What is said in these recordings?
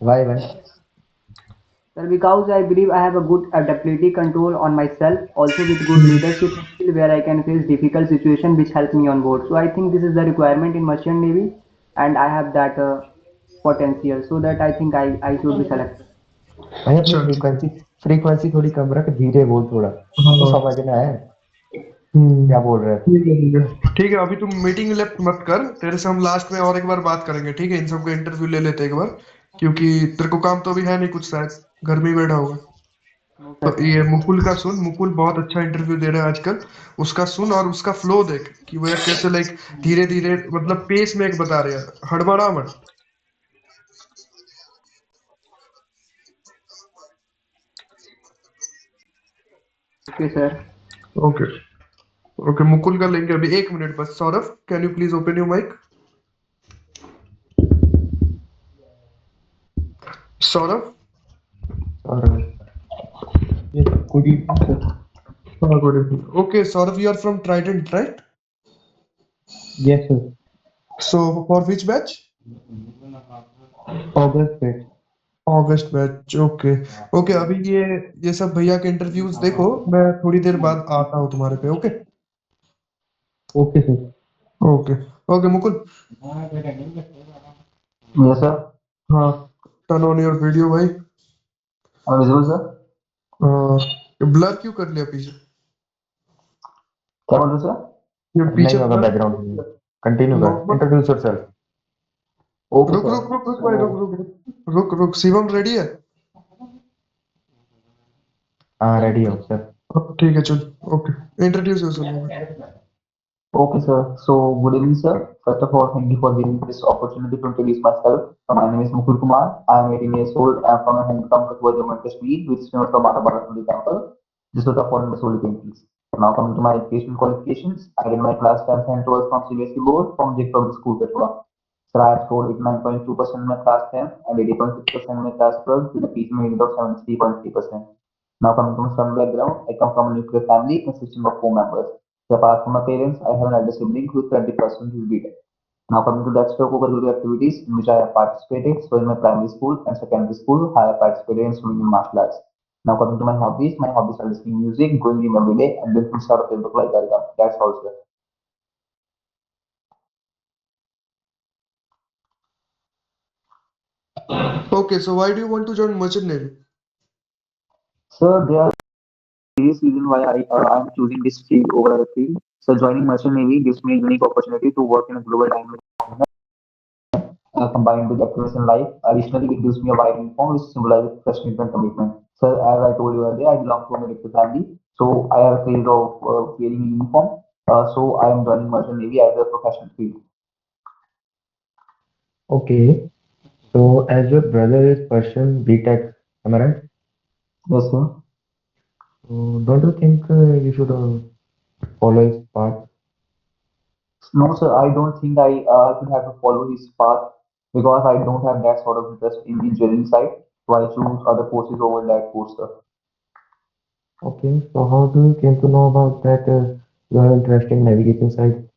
Why? Sir, because I believe I have a good adaptability control on myself, also with good leadership skill where I can face difficult situation which help me on board. So I think this is the requirement in Merchant Navy, and I have that potential. So that I think I should be selected. भाई अपनी चल frequency थोड़ी कम रख, धीरे बोल थोड़ा, तो हाँ। समझना है हम्म। क्या बोल रहे हैं। ठीक है ठीक है ठीक है, अभी तुम मीटिंग लेफ्ट मत कर, तेरे से हम लास्ट में और एक बार बात करेंगे, ठीक है? इन सबको इंटरव्यू ले लेते हैं एक बार, क्योंकि तेरे को काम तो अभी है नहीं कुछ, शायद घर में ही बैठा होगा। No, तो sir. ये मुकुल का सुन, मुकुल बहुत अच्छा इंटरव्यू दे रहा है आजकल। उसका सुन और उसका फ्लो देख कि वो कैसे लाइक धीरे धीरे, मतलब पेस में एक बता रहे हैं, हड़बड़ा मत। Okay, sir. Okay. Okay Mukul का लेंगे अभी, एक मिनट बस। Saurabh, can you please open your mic? Saurabh. और ये गुड इवनिंग सर। हाँ, good evening. Okay Saurabh, you are from Trident, right? Yes sir. So for which batch? अगस्त में। August batch, okay. ओके, अभी ये सब भैया के इंटरव्यूज देखो, मैं थोड़ी देर बाद आता हूँ तुम्हारे पे, okay? Okay sir. Okay. Okay Mukul. Yes, sir. हाँ, टर्न ऑन योर वीडियो भाई। I'm visible, sir. ब्लर क्यों कर लिया पीछे? क्या बोल रहे हो, सर? ये नहीं पीछे होगा ब्लर। बैकग्राउंड। कंटिन्यू कर, नॉर्मल। Introduce yourself. ओके रुक सर। रुक रुक रुक भाई, रुक सो रुक रुक रुक रुक। शिवम रेडी है? हाँ रेडी हो सर। ठीक है, चल। Okay, introduce yourself. okay, sir. So good evening, sir. First of all, thank you for giving me this opportunity to introduce myself. My name is Mukul Kumar. I am 18 years old. I am from my hometown Kathua, Jammu and Kashmir, which is near the Mata Balasunde temple. This was the foreign Masoli paintings. Now coming to my education qualifications, I did my class 10th and 12th from CBSE board from J Public School, Kathua. Sir, I have scored 89.2% in my class 10 and 80.6% in my class 12 with a PCM unit of 73.3%. Now coming to my family background, I come from a nuclear family consisting of four members. So apart from my parents, I have an elder sibling who is 20% who is BTech. Now coming to the extracurricular activities in which I have participated. So in my primary school and secondary school, I have participated in swimming and martial arts. Now coming to my hobbies are listening music, going gym every day, and doing some sort of Facebook like that. That's all, sir. Okay, so why do you want to join merchant navy? Sir, there are various reasons why I am choosing this field over other field. So joining merchant navy gives me a unique opportunity to work in a global dynamic combined with activities in life. Additionally, it gives me a white uniform which symbolizes professionalism and commitment. So, as I told you earlier, I belong to a military family, so I have a phase of wearing a uniform. So, I am joining merchant navy as a professional field. Okay, so as your brother is Persian BTech, am I right? Yes, sir. So don't you think you should follow his path? No, sir, I don't think I should have to follow his path because I don't have that sort of interest in engineering side. So, I choose other courses over that course, sir. Okay, so how do you came to know about that you are interested in navigation side?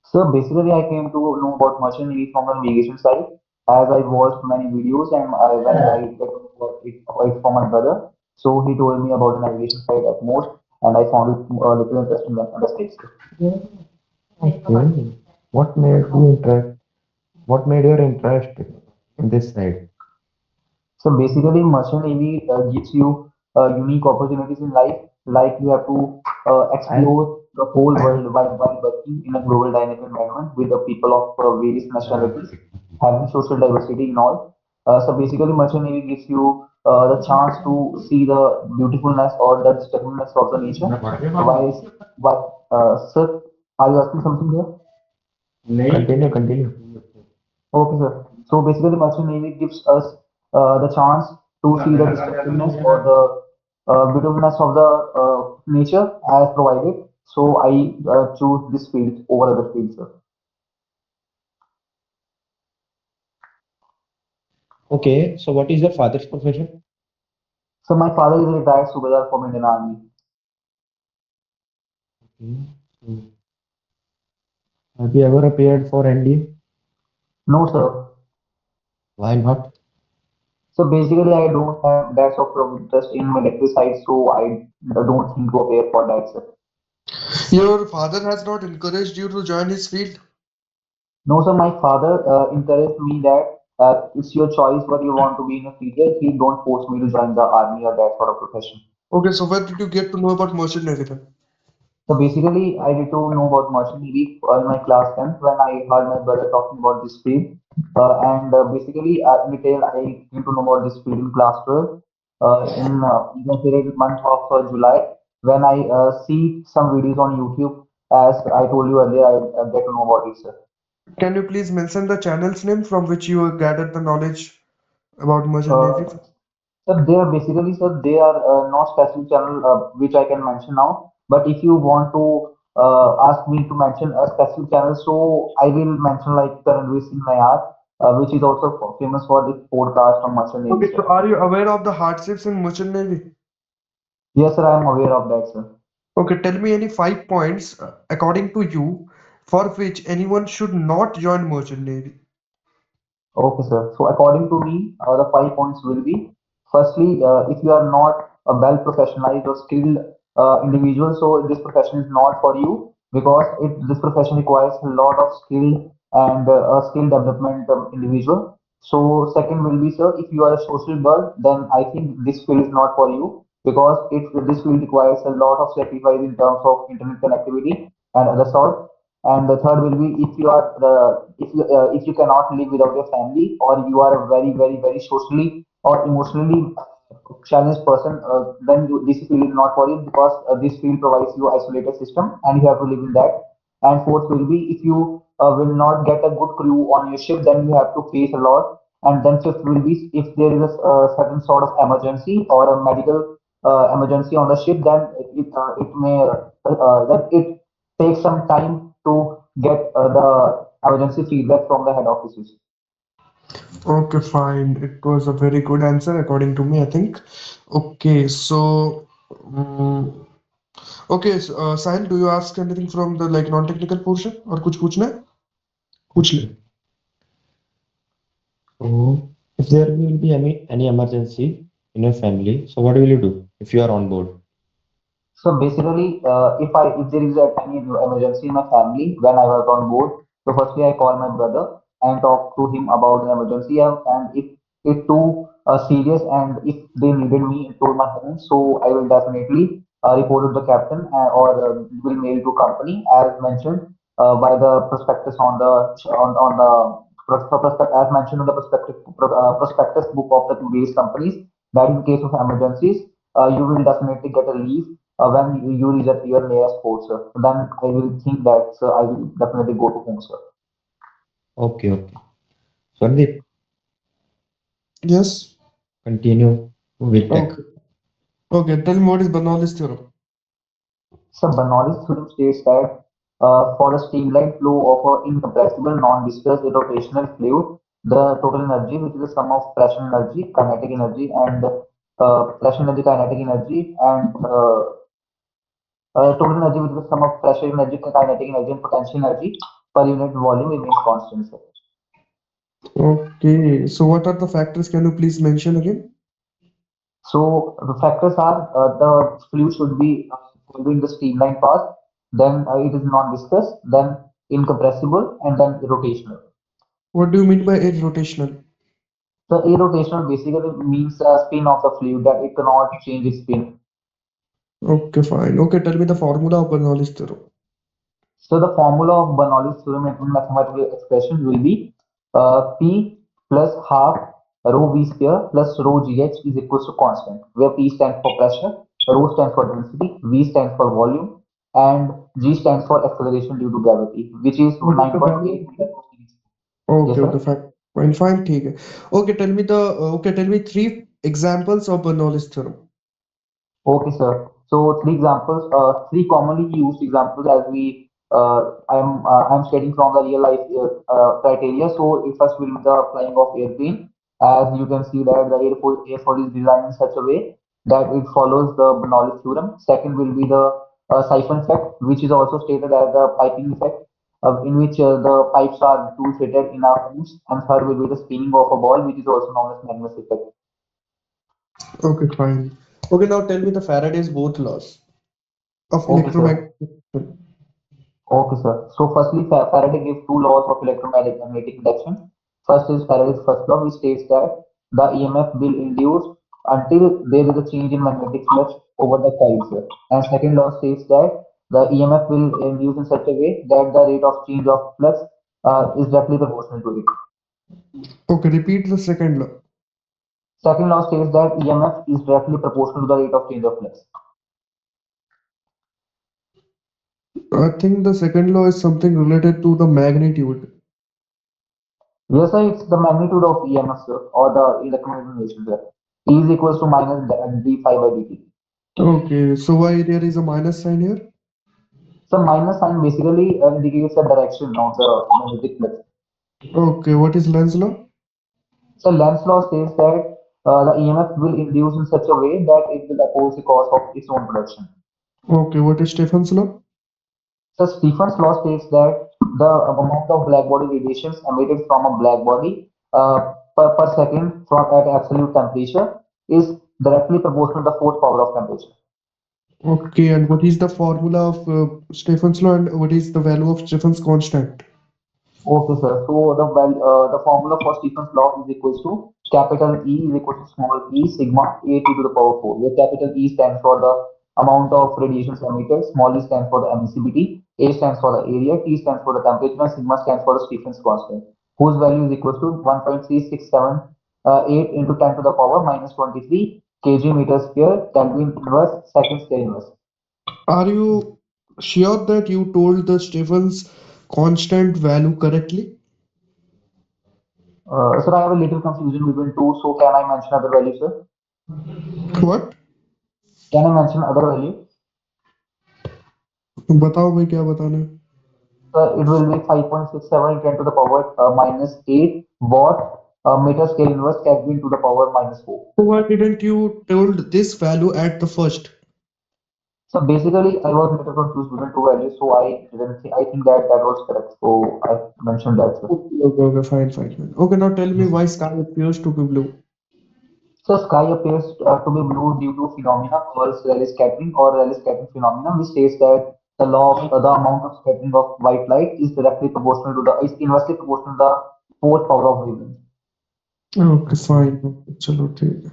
So basically, I came to know about merchant navy from the navigation side as I watched many videos and when I get to know it from my brother. So he told me about the navigation side at most, and I found it a little interesting than other states. Okay, what made you interest? What made your interest in this side? So basically, merchant navy gives you unique opportunities in life, like you have to I explore the whole world while working in a global dynamic environment with the people of various nationalities, having social diversity in all. So basically, merchant navy gives you the chance to see the beautifulness or the distinctness of the nature. Sir, are you asking something here? continue. Okay, sir. So basically, merchant navy gives us the chance to see the distinctiveness or the beautifulness of the nature as provided. So I choose this field over other fields, sir. Okay, so what is your father's profession? So my father is a retired Subedar from Indian Army. Okay, so have you ever appeared for NDA? No, sir. Why not? So basically, I don't have that sort of interest in military side, so I don't think to appear for that, sir. Your father has not encouraged you to join his field? No, sir, my father encouraged me that it's your choice what you want to be in a future. He don't force me to join the army or that sort of profession. Okay, so where did you get to know about merchant navy then? So basically, I did to know about merchant navy in my class 10th when I heard my brother talking about this field. And basically, in detail, I came to know about this field in class 12 in you can say the month of July when I see some videos on YouTube. As I told you earlier, I get to know about it, sir. Can you please mention the channel's name from which you gathered the knowledge about merchant navy? Uh, Sir, they are basically, sir, they are not specific channel which I can mention now. But if you want to ask me to mention a specific channel, so I will mention like Karanveer Singh Nayar, which is also famous for the podcast on Merchant Navy, Okay, sir. so are you aware of the hardships in merchant navy? Yes, sir, I am aware of that, sir. Okay, tell me any 5 points according to you for which anyone should not join merchant navy. Okay, sir. So according to me, the 5 points will be firstly, if you are not a well professionalized or skilled individual, so this profession is not for you because this profession requires a lot of skill and a skill development individual. So second will be, sir, if you are a social bird, then I think this field is not for you because this field requires a lot of sacrifice in terms of internet connectivity and other sort. And the third will be if you cannot live without your family or you are a very socially or emotionally challenged person, then this field is not for you because this field provides you isolated system and you have to live in that. And fourth will be if you will not get a good crew on your ship, then you have to face a lot. And then fifth will be if there is a certain sort of emergency or a medical emergency on the ship, then it may that it takes some time to get the emergency feedback from the head offices. Okay, fine. It was a very good answer according to me, I think. Okay, so okay, so, Sahil, do you ask anything from the like non-technical portion और कुछ पूछना है? पूछ ले. So, if there will be any emergency in your family, so what will you do if you are on board? So basically, if there is any emergency in my family when I was on board, so firstly I call my brother and talk to him about the emergency and if it too serious and if they needed me to my home, so I will definitely report to the captain or will mail to company as mentioned by the prospectus on the as mentioned in the prospectus book of the various companies that in case of emergencies you will definitely get a leave when you reach at your nearest port, sir. Then I will think that, sir, I will definitely go to home, sir. Okay, okay. Swarnadip, Yes. continue with tech. Okay. Okay, tell me what is Bernoulli's theorem? So Bernoulli's theorem states that for a streamlined flow of an incompressible, non-viscous, rotational fluid, the total energy, which is the sum of pressure energy, kinetic energy, and pressure energy, kinetic energy, and total energy, which is the sum of pressure energy, kinetic energy, and potential energy per unit volume remains constant, sir. Okay, so what are the factors? Can you please mention again? So the factors are the fluid should be following the streamlined path, then it is non-viscous, then incompressible, and then rotational. What do you mean by irrotational? So irrotational basically means spin of the fluid that it cannot change its spin. Okay, fine. Okay, tell me the formula of Bernoulli's theorem. So the formula of Bernoulli's theorem in mathematical expression will be P plus half rho V square plus rho GH is equals to constant, where P stands for pressure, rho stands for density, V stands for volume, and G stands for acceleration due to gravity, which is What is the 9.8 value? meter per seconds. Yes, Okay, okay, sir. fine. Fine, fine, ठीक है. Okay, tell me the okay, tell me three examples of Bernoulli's theorem. Okay, sir. So three examples, three commonly used examples as I'm stating from the real life criteria. So if first will be the flying of airplane, as you can see that the airport is designed in such a way that it follows the Bernoulli theorem. Second will be the siphon effect, which is also stated as the piping effect, in which the pipes are two fitted in our homes. And third will be the spinning of a ball, which is also known as Magnus effect. Okay, fine. Okay, now tell me the Faraday's both laws of Okay, sir. electromagnetic. Okay, sir. So firstly, Faraday gives two laws of electromagnetic induction. First is Faraday's first law, which states that the EMF will induce until there is a change in magnetic flux over the coil, sir. And second law states that the EMF will induce in such a way that the rate of change of flux is directly proportional to it. Okay, repeat the second law. Second law states that EMF is directly proportional to the rate of change of flux. I think the second law is something related to the magnitude. Yes, sir, it's the magnitude of EMF, sir, or the electromagnetic radiation, sir. E is equals to minus d phi by dt. Okay, so why there is a minus sign here? So minus sign basically indicates the direction of the magnetic flux. Okay, what is Lenz's law? So Lenz's law says that the EMF will induce in such a way that it will oppose the cause of its own production. Okay, what is Stefan's law? So Stephen's law states that the amount of black body radiations emitted from a black body per second from at absolute temperature is directly proportional to the fourth power of temperature. Okay, and what is the formula of Stefan's law and what is the value of Stefan's constant? Okay, sir. So the formula for Stephen's law is equals to capital E is equal to small e sigma A t to the power 4, where capital E stands for the amount of radiations emitted, small e stands for the emissivity, A stands for the area, T stands for the temperature, and sigma stands for the Stephen's constant, whose value is equal to 1.3678 into 10 to the power minus 23 kg meter square Kelvin inverse second square inverse. Are you sure that you told the Stefan's constant value correctly? Sir, I have a little confusion between two, so can I mention other values, sir? What? Can I mention other value? बताओ भाई क्या बताना है? It will be 5.67 10 to the power minus 8 watt meter scale inverse Kelvin to the power minus 4. So why didn't you told this value at the first? So basically, I was a little confused between two values, so I didn't think, I think that that was correct. So I mentioned that, sir. Okay, okay, okay, fine, fine, fine. Okay, now tell me why sky appears to be blue. So sky appears to be blue due to phenomena called Rayleigh scattering or Rayleigh scattering phenomena, which states that the law of the amount of scattering of white light is directly proportional to the is inversely proportional to the fourth power of wavelength. Okay, fine. चलो ठीक है.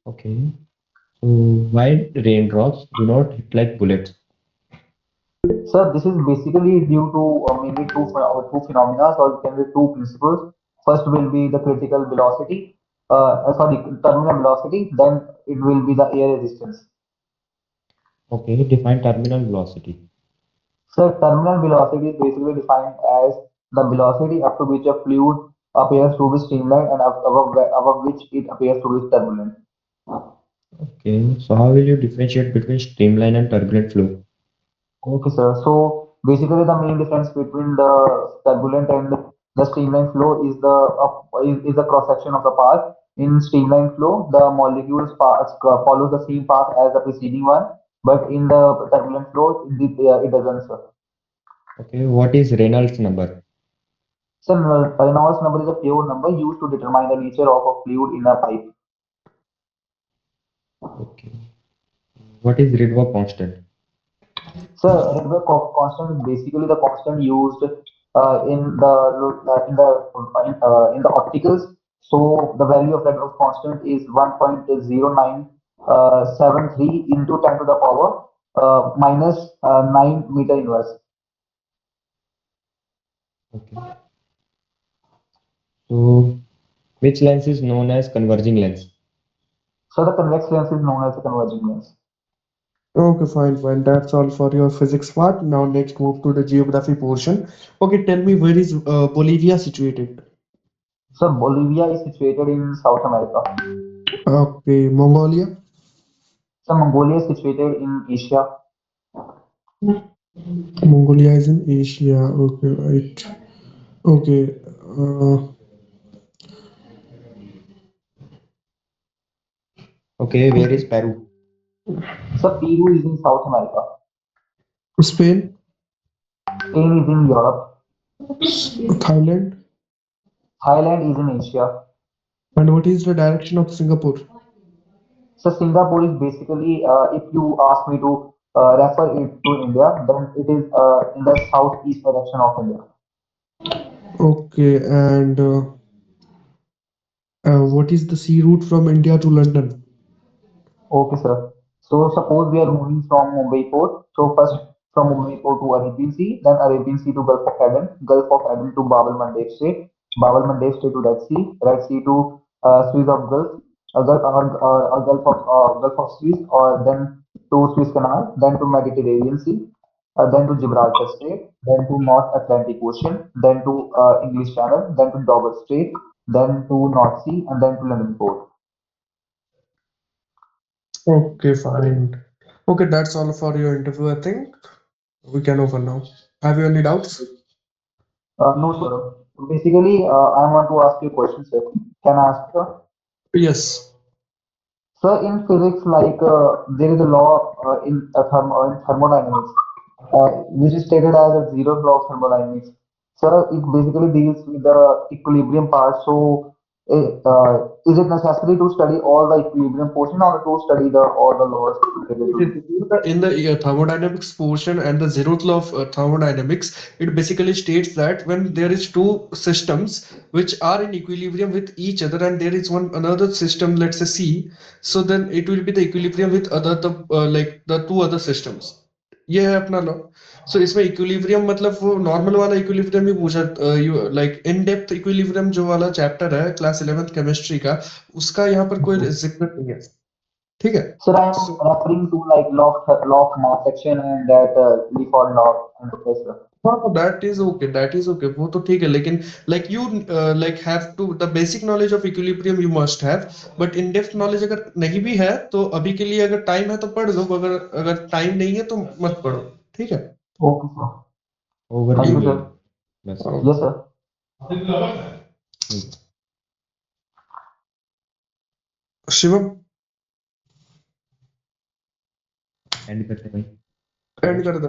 Okay. So why raindrops do not hit like bullets? Sir, this is basically due to mainly two phenomena, or you can say two principles. First will be the critical velocity, sorry, terminal velocity. Then it will be the air resistance. Okay, define terminal velocity. Sir, terminal velocity is basically defined as the velocity up to which a fluid appears to be streamlined and above which it appears to be turbulent. Okay, so how will you differentiate between streamline and turbulent flow? Okay, sir. So basically, the main difference between the turbulent and the streamline flow is is the cross section of the path. In streamline flow, the molecules follows the same path as the preceding one, but in the turbulent flow, it doesn't, sir. Okay, what is Reynolds number? So Reynolds number is a pure number used to determine the nature of a fluid in a pipe. Okay, what is Rydberg constant? So Rydberg constant is basically the constant used in the opticals. So the value of Rydberg constant is 1.0973 into 10 to the power minus 9 meter inverse. Okay, so which lens is known as converging lens? So the convex lens is known as a converging lens. Okay, fine, fine. That's all for your physics part. Now next move to the geography portion. Okay, tell me where is Bolivia situated? So Bolivia is situated in South America. Okay, Mongolia. So Mongolia is situated in Asia. Mongolia is in Asia. Okay, right. Okay. Okay, where is Peru? So Peru is in South America. Spain, Spain is in Europe. Thailand, Thailand is in Asia. and what is the direction of Singapore? So Singapore is basically, if you ask me to refer it to India, then it is in the southeast direction of India. Okay, and what is the sea route from India to London? Okay, sir. So suppose we are moving from Mumbai port. So first from Mumbai port to Arabian Sea, then Arabian Sea to Gulf of Aden, Gulf of Aden to Bab el Mandeb Strait, Bab el Mandeb Strait to Red Sea to Suez of Gulf, Gulf of Suez, or then to Suez Canal, then to Mediterranean Sea, then to Gibraltar Strait, then to North Atlantic Ocean, then to English Channel, then to Dover Strait, then to North Sea, and then to London port. Okay, fine. Okay, that's all for your interview, I think. We can over now. Have you any doubts? No, sir. Basically, I want to ask you a question, sir. Can I ask, sir? Yes. Sir, in physics, there is a law in thermodynamics, which is stated as a zeroth law of thermodynamics. Sir, it basically deals with the equilibrium part. So, is it necessary to study all the equilibrium portion or to study the all the laws related It to is this? in the thermodynamics portion and the zeroth law of thermodynamics. It basically states that when there is two systems which are in equilibrium with each other, and there is one another system, let's say C, so then it will be the equilibrium with other the like the two other systems. ये है अपना law. सो इसमें equilibrium मतलब वो normal वाला equilibrium ही पूछा. You like in depth equilibrium जो वाला चैप्टर है क्लास 11th केमिस्ट्री का, उसका यहाँ पर कोई जिक्र नहीं है. ठीक है. Sir, I am referring to like law of mass action and that default law and the sir. हाँ, that is okay, that is okay, वो तो ठीक है, लेकिन like you like have to the basic knowledge of equilibrium you must have, but in depth knowledge अगर नहीं भी है तो अभी के लिए अगर टाइम है तो पढ़ लो, अगर अगर टाइम नहीं है तो मत पढ़ो. ठीक है. Okay, sir. Thank overview you, ले sir. लो बस. Yes, sir. शिवम एंड करते हैं भाई. एंड कर दो.